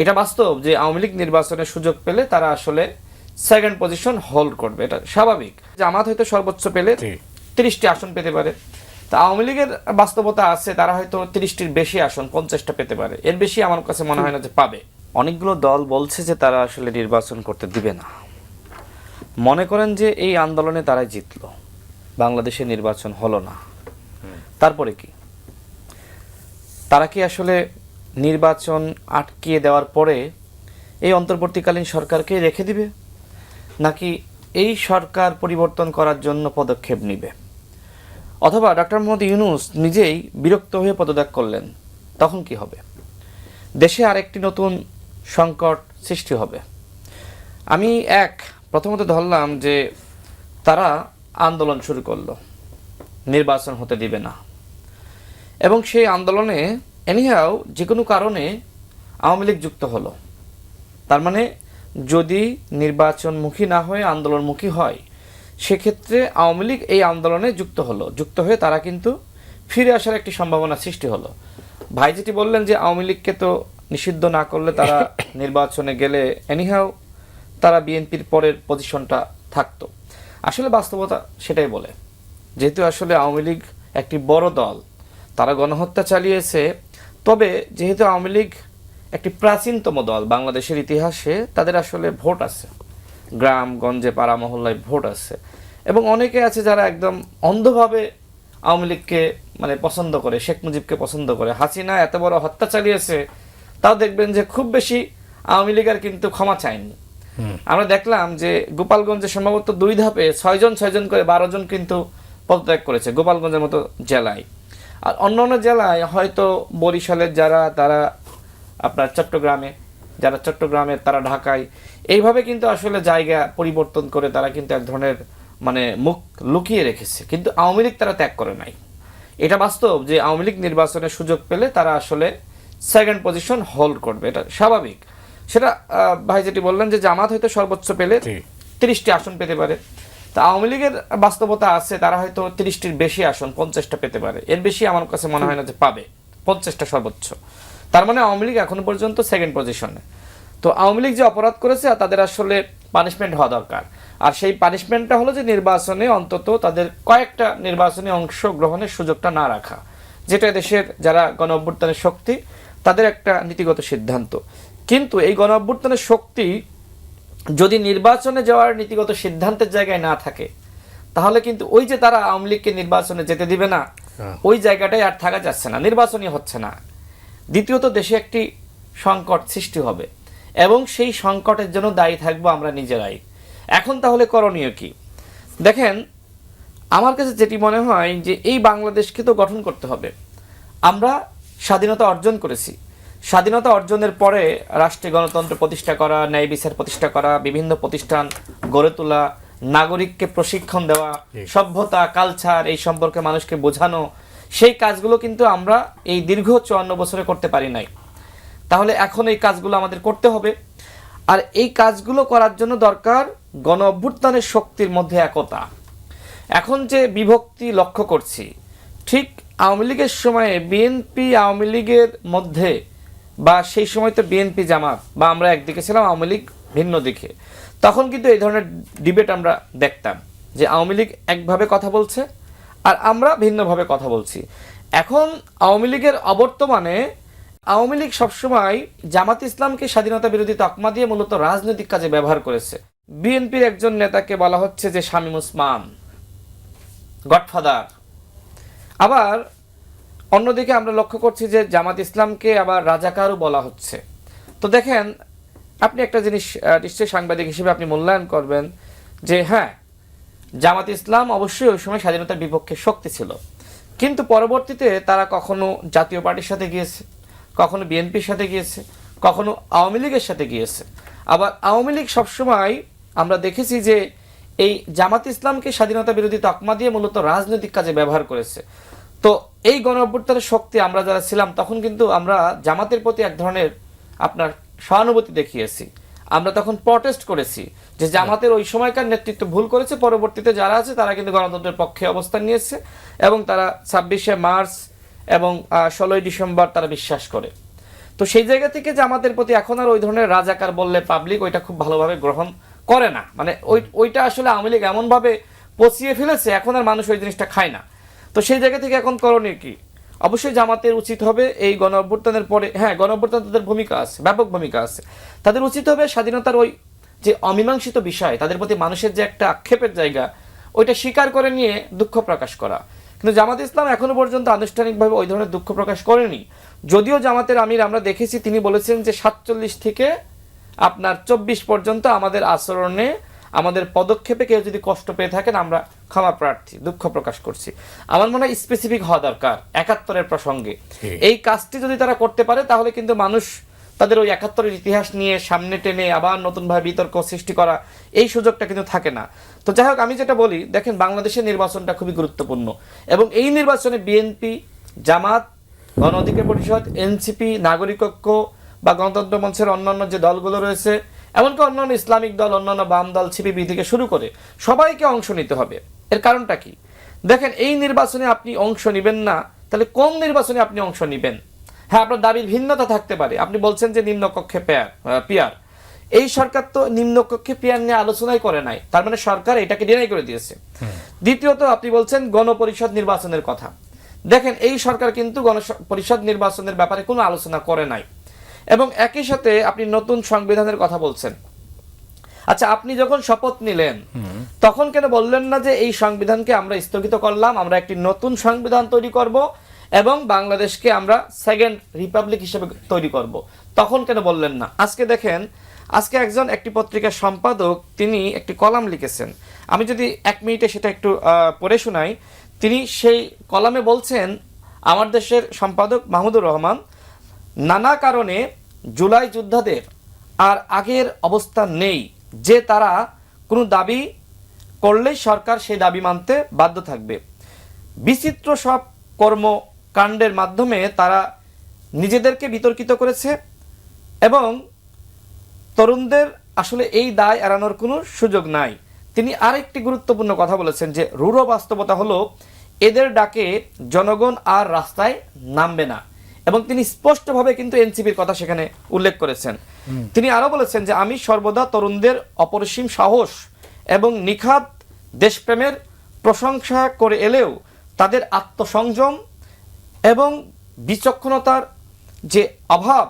এটা বাস্তব যে আওয়ামী লীগ নির্বাচনের সুযোগ পেলে তারা আসলে সেকেন্ড পজিশন হোল্ড করবে, এটা স্বাভাবিক। জামাত হয়তো সর্বোচ্চ পেলে 30টি আসন পেতে পারে, তা আওয়ামী লীগের বাস্তবতা আছে তারা হয়তো 30টির বেশি আসন 50টা পেতে পারে, এর বেশি আমার কাছে মনে হয় না যে পাবে। অনেকগুলো দল বলছে যে তারা আসলে নির্বাচন করতে দিবে না, মনে করেন যে এই আন্দোলনে তারাই জিতলো, বাংলাদেশে নির্বাচন হলো না, তারপরে কি তারা কি আসলে নির্বাচন আটকিয়ে দেওয়ার পরে এই অন্তর্বর্তীকালীন সরকারকে রেখে দিবে, নাকি এই সরকার পরিবর্তন করার জন্য পদক্ষেপ নেবে? অথবা ডক্টর মোহাম্মদ ইউনূস নিজেই বিরক্ত হয়ে পদত্যাগ করলেন, তখন কি হবে? দেশে আরেকটি নতুন সংকট সৃষ্টি হবে। আমি প্রথমত ধরলাম যে তারা আন্দোলন শুরু করলো, নির্বাচন হতে দিবে না, এবং সেই আন্দোলনে এনিহাও যে কোনো কারণে আওয়ামী লীগ যুক্ত হলো। তার মানে যদি নির্বাচনমুখী না হয়ে আন্দোলনমুখী হয়, সেক্ষেত্রে আওয়ামী লীগ এই আন্দোলনে যুক্ত হলো, যুক্ত হয়ে তারা কিন্তু ফিরে আসার একটি সম্ভাবনা সৃষ্টি হলো। ভাই যেটি বললেন যে আওয়ামী লীগকে তো নিষিদ্ধ না করলে তারা নির্বাচনে গেলে এনিহাও তারা বিএনপির পরের পজিশনটা থাকতো, আসলে বাস্তবতা সেটাই বলে। যেহেতু আসলে আওয়ামী লীগ একটি বড় দল, তারা গণহত্যা চালিয়েছে, তবে যেহেতু আওয়ামী লীগ একটি প্রাচীনতম দল বাংলাদেশের ইতিহাসে, তাদের আসলে ভোট আছে, গ্রাম গঞ্জে পাড়া মহল্লায় ভোট আছে, এবং অনেকে আছে যারা একদম অন্ধভাবে আওয়ামী লীগকে মানে পছন্দ করে, শেখ মুজিবকে পছন্দ করে। হাসিনা এত বড় হত্যা চালিয়েছে, তাও দেখবেন যে খুব বেশি আওয়ামী লীগের কিন্তু ক্ষমা চায়নি। আমরা দেখলাম যে গোপালগঞ্জে সম্ভবত 2 ধাপে 6 জন করে 12 জন কিন্তু পদত্যাগ করেছে, গোপালগঞ্জের মতো জেলায়। আর অন্যান্য জেলায় হয়তো বরিশালের যারা, তারা আপনার চট্টগ্রামে, যারা চট্টগ্রামের তারা ঢাকায়, এইভাবে কিন্তু আসলে জায়গা পরিবর্তন করে তারা কিন্তু এক ধরনের মানে মুখ লুকিয়ে রেখেছে, কিন্তু আওয়ামী লীগ তারা ত্যাগ করে নাই। এটা বাস্তব যে আওয়ামী লীগ নির্বাচনের সুযোগ পেলে তারা আসলে সেকেন্ড পজিশন হোল্ড করবে, এটা স্বাভাবিক। সেটা ভাই যেটি বললেন যে জামাত হয়তো সর্বোচ্চ পেলে 30টি আসন পেতে পারে, তা আওয়ামী লীগের বাস্তবতা আছে তারা হয়তো 30টির বেশি আসন 50টা পেতে পারে, এর বেশি আমার কাছে মনে হয় না যে পাবে, 50টা সর্বোচ্চ। তার মানে আওয়ামী লীগ এখনো পর্যন্ত সেকেন্ড পজিশনে। তো আওয়ামী লীগ যে অপরাধ করেছে তাদের আসলে পানিশমেন্ট হওয়া দরকার, আর সেই পানিশমেন্টটা হলো যে নির্বাচনে অন্তত তাদের কয়েকটা নির্বাচনে অংশগ্রহণের সুযোগটা না রাখা, যেটা দেশের যারা গণ অভ্যুত্থানের শক্তি তাদের একটা নীতিগত সিদ্ধান্ত। কিন্তু এই গণ অভ্যুত্থানের শক্তি যদি নির্বাচনে যাওয়ার নীতিগত সিদ্ধান্তের জায়গায় না থাকে, তাহলে কিন্তু ওই যে তারা আওয়ামী লীগকে নির্বাচনে যেতে দিবে না, ওই জায়গাটায় আর থাকা যাচ্ছে না, নির্বাচনই হচ্ছে না। দ্বিতীয়ত দেশে একটি সংকট সৃষ্টি হবে, এবং সেই সংকটের জন্য দায়ী থাকবো আমরা নিজেরাই। এখন তাহলে করণীয় কি? দেখেন, আমার কাছে যেটি মনে হয় যে এই বাংলাদেশকে তো গঠন করতে হবে। আমরা স্বাধীনতা অর্জন করেছি, স্বাধীনতা অর্জনের পরে রাষ্ট্রে গণতন্ত্র প্রতিষ্ঠা করা, ন্যায় বিচার প্রতিষ্ঠা করা, বিভিন্ন প্রতিষ্ঠান গড়ে তোলা, নাগরিককে প্রশিক্ষণ দেওয়া, সভ্যতা কালচার এই সম্পর্কে মানুষকে বোঝানো, সেই কাজগুলো কিন্তু আমরা এই দীর্ঘ 54 বছরে করতে পারি নাই। তাহলে এখন এই কাজগুলো আমাদের করতে হবে, আর এই কাজগুলো করার জন্য দরকার গণ অভ্যুত্থানের শক্তির মধ্যে একতা। এখন যে বিভক্তি লক্ষ্য করছি, ঠিক আওয়ামী লীগের সময়ে বিএনপি আওয়ামী লীগের মধ্যে, বা সেই সময় তো বিএনপি জামাত বা আমরা একদিকে ছিলাম, আওয়ামী লীগ ভিন্ন দিকে, তখন কিন্তু এই ধরনের ডিবেট আমরা দেখতাম যে আওয়ামী লীগ একভাবে কথা বলছে আর আমরা ভিন্নভাবে কথা বলছি। এখন আওয়ামী লীগের অবর্তমানে আওয়ামী লীগ সবসময় জামাত ইসলামকে স্বাধীনতা বিরোধী তকমা দিয়ে মূলত রাজনৈতিক কাজে ব্যবহার করেছে। বিএনপির একজন নেতাকে বলা হচ্ছে যে শামীম ওসমান, গডফাদার। আবার অন্যদিকে আমরা লক্ষ্য করছি যে জামাত ইসলামকে আবার রাজাকারও বলা হচ্ছে। তো দেখেন, আপনি একটা জিনিস নিশ্চয়ই সাংবাদিক হিসেবে আপনি মূল্যায়ন করবেন যে হ্যাঁ, জামাত ইসলাম অবশ্যই ওই সময় স্বাধীনতার বিপক্ষে শক্তি ছিল, কিন্তু পরবর্তীতে তারা কখনো জাতীয় পার্টির সাথে গিয়েছে, কখনো বিএনপির সাথে গিয়েছে, কখনো আওয়ামী লীগের সাথে গিয়েছে। আবার আওয়ামী লীগ সবসময় আমরা দেখেছি যে এই জামাত ইসলামকে স্বাধীনতা বিরোধী তকমা দিয়ে মূলত রাজনৈতিক কাজে ব্যবহার করেছে। তো এই গণ অভ্যুত্থানের শক্তি আমরা যারা ছিলাম, তখন কিন্তু আমরা জামাতের প্রতি এক ধরনের আপনার সহানুভূতি দেখিয়েছি। আমরা তখন প্রটেস্ট করেছি যে জামাতের ওই সময়কার নেতৃত্ব ভুল করেছে, পরবর্তীতে যারা আছে তারা কিন্তু গণতন্ত্রের পক্ষে অবস্থান নিয়েছে, এবং তারা 26শে মার্চ এবং 16ই ডিসেম্বর তারা বিশ্বাস করে। তো সেই জায়গা থেকে জামাতের প্রতি এখন আর ওই ধরনের রাজাকার বললে পাবলিক ওইটা খুব ভালোভাবে গ্রহণ করে না, মানে ওইটা আসলে আওয়ামী লীগ এমনভাবে পচিয়ে ফেলেছে এখন আর মানুষ ওই জিনিসটা খায় না। তো সেই জায়গা থেকে এখন করণীয় কি? অবশ্যই জামাতের উচিত হবে এই গণ অভ্যুত্থানের পরে, হ্যাঁ গণ অভ্যুত্থান তাদের ভূমিকা আছে, ব্যাপক ভূমিকা আছে, তাদের উচিত হবে স্বাধীনতার ওই যে অমীমাংসিত বিষয়, তাদের প্রতি মানুষের যে একটা আক্ষেপের জায়গা, ওইটা স্বীকার করে নিয়ে দুঃখ প্রকাশ করা। কিন্তু জামাত ইসলাম এখনো পর্যন্ত আনুষ্ঠানিকভাবে ওই ধরনের দুঃখ প্রকাশ করেনি। যদিও জামাতের আমির আমরা দেখেছি তিনি বলেছেন যে 47 থেকে আপনার 24 পর্যন্ত আমাদের আচরণে, আমাদের পদক্ষেপে কেউ যদি কষ্ট পেয়ে থাকেন আমরা ক্ষমা প্রার্থী, দুঃখ প্রকাশ করছি। আমার মনে হয় স্পেসিফিক হওয়া দরকার 71-এর প্রসঙ্গে। এই কাজটি যদি তারা করতে পারে তাহলে কিন্তু মানুষ তাদের ওই 71-এর ইতিহাস নিয়ে সামনে টেনে আবার নতুনভাবে বিতর্ক সৃষ্টি করা এই সুযোগটা কিন্তু থাকে না। তো যাই হোক, আমি যেটা বলি, দেখেন বাংলাদেশের নির্বাচনটা খুবই গুরুত্বপূর্ণ এবং এই নির্বাচনে বিএনপি, জামাত, গণ অধিকার পরিষদ, এনসিপি, নাগরিক ঐক্য বা গণতন্ত্র মঞ্চের অন্যান্য যে দলগুলো রয়েছে, এমনকি অন্যান্য ইসলামিক দল, অন্যান্য বাম দল, সিপিবি থেকে শুরু করে সবাইকে অংশ নিতে হবে। এর কারণটা কি? দেখেন এই নির্বাচনে আপনি অংশ নেবেন না, তাহলে কোন নির্বাচনে আপনি অংশ নেবেন? হ্যাঁ, আপনার দাবির ভিন্নতা থাকতে পারে, আপনি বলছেন যে নিম্নকক্ষে পিয়ার, এই সরকার তো নিম্নকক্ষে পিয়ার নিয়ে আলোচনাই করে নাই, তার মানে সরকার এটাকে ডিনাই করে দিয়েছে। দ্বিতীয়ত আপনি বলছেন গণপরিষদ নির্বাচনের কথা। দেখেন এই সরকার কিন্তু গণপরিষদ নির্বাচনের ব্যাপারে কোনো আলোচনা করে নাই এবং একই সাথে আপনি নতুন সংবিধানের কথা বলছেন। আচ্ছা, আপনি যখন শপথ নিলেন তখন কেন বললেন না যে এই সংবিধানকে আমরা স্থগিত করলাম, আমরা একটি নতুন সংবিধান তৈরি করব এবং বাংলাদেশকে আমরা সেকেন্ড রিপাবলিক হিসেবে তৈরি করব? তখন কেন বললেন না? আজকে দেখেন, আজকে একটি পত্রিকার সম্পাদক তিনি একটি কলাম লিখেছেন, আমি যদি 1 মিনিটে সেটা একটু পড়ে শোনাই। তিনি সেই কলামে বলছেন, আমার দেশের সম্পাদক মাহমুদুর রহমান, নানা কারণে জুলাই যোদ্ধাদের আর আগের অবস্থা নেই যে তারা কোনো দাবি করলেই সরকার সেই দাবি মানতে বাধ্য থাকবে। বিচিত্র সব কর্মকাণ্ডের মাধ্যমে তারা নিজেদেরকে বিতর্কিত করেছে এবং তরুণদের আসলে এই দায় এড়ানোর কোনো সুযোগ নাই। তিনি আরেকটি গুরুত্বপূর্ণ কথা বলেছেন যে রূঢ় বাস্তবতা হলো এদের ডাকে জনগণ আর রাস্তায় নামবে না এবং তিনি স্পষ্টভাবে কিন্তু এনসিপির কথা সেখানে উল্লেখ করেছেন। তিনি আরো বলেছেন যে আমি সর্বদা তরুণদের অপরিসীম সাহস এবং নিখাদ দেশপ্রেমের প্রশংসা করে এলেও তাদের আত্মসংযম এবং বিচক্ষণতার যে অভাব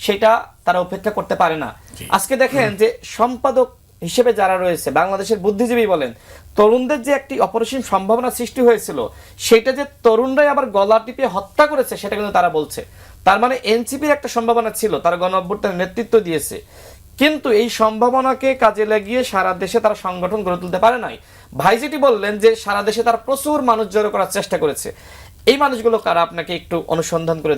সেটা তারা উপেক্ষা করতে পারে না। আজকে দেখেন যে সম্পাদক হিসেবে যারা রয়েছে, বাংলাদেশের বুদ্ধিজীবী বলেন, তরুণদের যে একটি অপরিসীম সম্ভাবনা সৃষ্টি হয়েছিল সেটা যে তরুণরাই আবার গলা টিপে হত্যা করেছে সেটা কিন্তু তারা বলছে। তার মানে এনসিপির একটা সম্ভাবনা ছিল, তারা গণ অভ্যুত্থানের নেতৃত্ব দিয়েছে, কিন্তু এই সম্ভাবনাকে কাজে লাগিয়ে সারা দেশে তারা সংগঠন গড়ে তুলতে পারে নাই। ভাই যেটি বললেন যে সারা দেশে তারা প্রচুর মানুষ জড়ো করার চেষ্টা করেছে, এই মানুষগুলো কারা আপনাকে একটু অনুসন্ধান করে